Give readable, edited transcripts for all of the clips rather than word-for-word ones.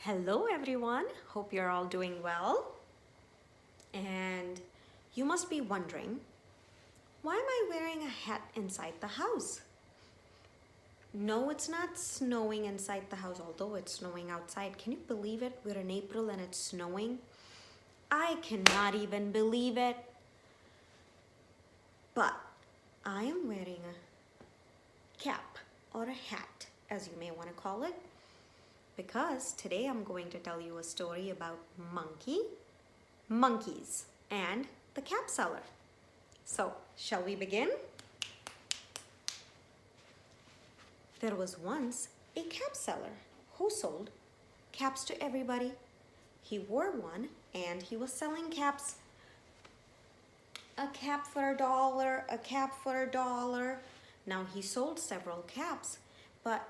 Hello everyone, hope you're all doing well. And you must be wondering, why am I wearing a hat inside the house? No, it's not snowing inside the house, although it's snowing outside. Can you believe it? We're in April and it's snowing. I cannot even believe it. But I am wearing a cap or a hat, as you may want to call it, because today I'm going to tell you a story about monkeys, and the cap seller. So, shall we begin? There was once a cap seller who sold caps to everybody. He wore one and he was selling caps. A cap for $1, a cap for $1. Now he sold several caps, but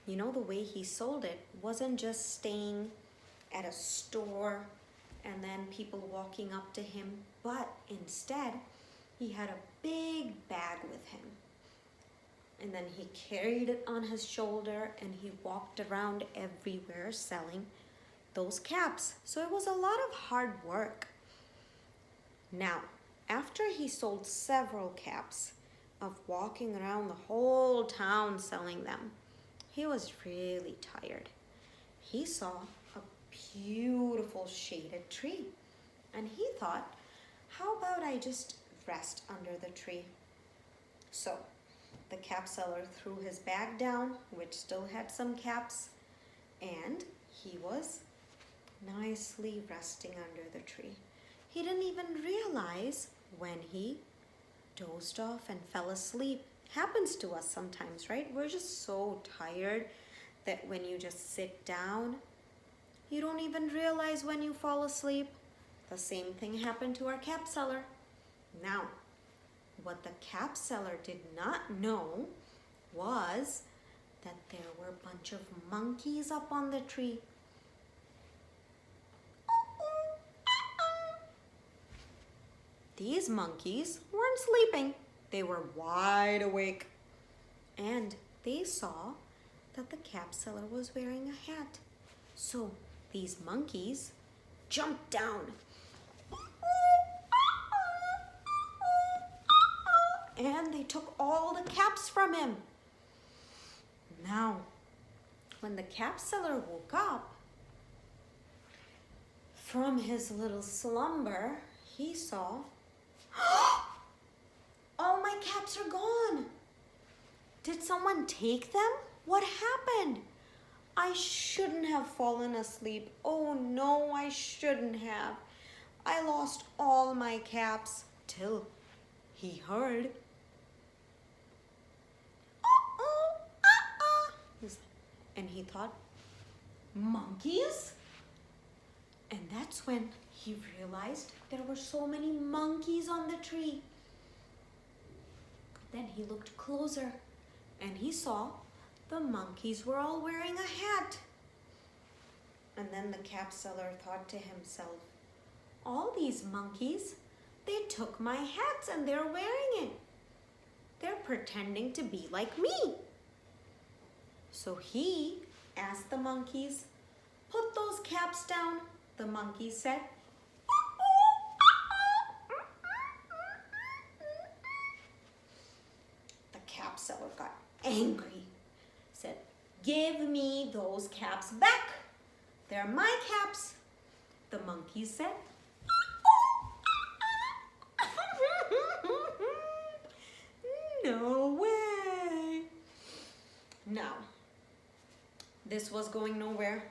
you know, the way he sold it wasn't just staying at a store and then people walking up to him, but instead he had a big bag with him. And then he carried it on his shoulder and he walked around everywhere selling those caps. So it was a lot of hard work. Now, after he sold several caps of walking around the whole town selling them, he was really tired. He saw a beautiful shaded tree and he thought, how about I just rest under the tree? So the cap seller threw his bag down, which still had some caps, and he was nicely resting under the tree. He didn't even realize when he dozed off and fell asleep. Happens to us sometimes, right? We're just so tired that when you just sit down, you don't even realize when you fall asleep. The same thing happened to our cap seller. Now, what the cap seller did not know was that there were a bunch of monkeys up on the tree. These monkeys weren't sleeping. They were wide awake. And they saw that the cap seller was wearing a hat. So these monkeys jumped down and they took all the caps from him. Now, when the cap seller woke up from his little slumber, he saw, all my caps are gone. Did someone take them? What happened? I shouldn't have fallen asleep. Oh no, I shouldn't have. I lost all my caps till he heard, and he thought, monkeys? And that's when he realized there were so many monkeys on the tree. Then he looked closer and he saw the monkeys were all wearing a hat. And then the cap seller thought to himself, all these monkeys, they took my hats and they're wearing it. They're pretending to be like me. So he asked the monkeys, put those caps down. The monkeys said, the cap seller got angry, said, give me those caps back. They're my caps. The monkeys said, no way. Now, this was going nowhere.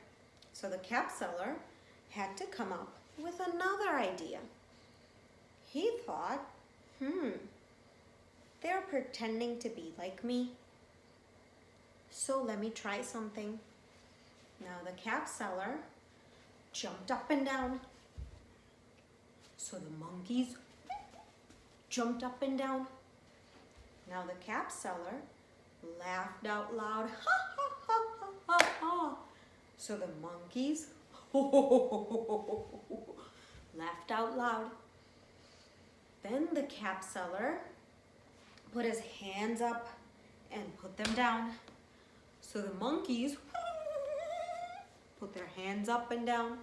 So the cap seller had to come up with another idea. He thought, they're pretending to be like me. So let me try something. Now the cap seller jumped up and down. So the monkeys jumped up and down. Now the cap seller laughed out loud. Ha ha ha ha ha ha. So the monkeys laughed out loud. Then the cap seller put his hands up and put them down. So the monkeys put their hands up and down.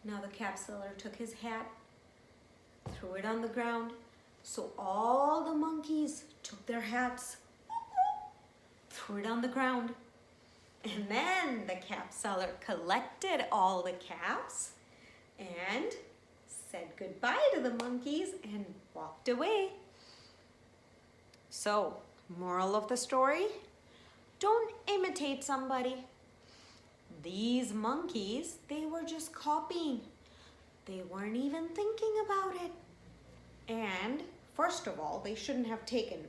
Now the cap seller took his hat, threw it on the ground. So all the monkeys took their hats, threw it on the ground. And then the cap seller collected all the caps and said goodbye to the monkeys and walked away. So, moral of the story, don't imitate somebody. These monkeys, they were just copying. They weren't even thinking about it. And first of all, they shouldn't have taken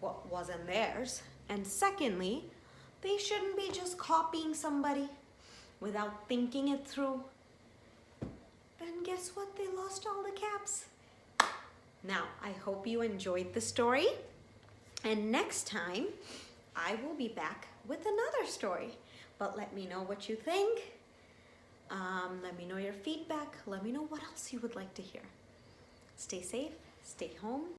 what wasn't theirs. And secondly, they shouldn't be just copying somebody without thinking it through. And guess what? They lost all the caps. Now, I hope you enjoyed the story. And next time, I will be back with another story. But let me know what you think. Let me know your feedback. Let me know what else you would like to hear. Stay safe, stay home.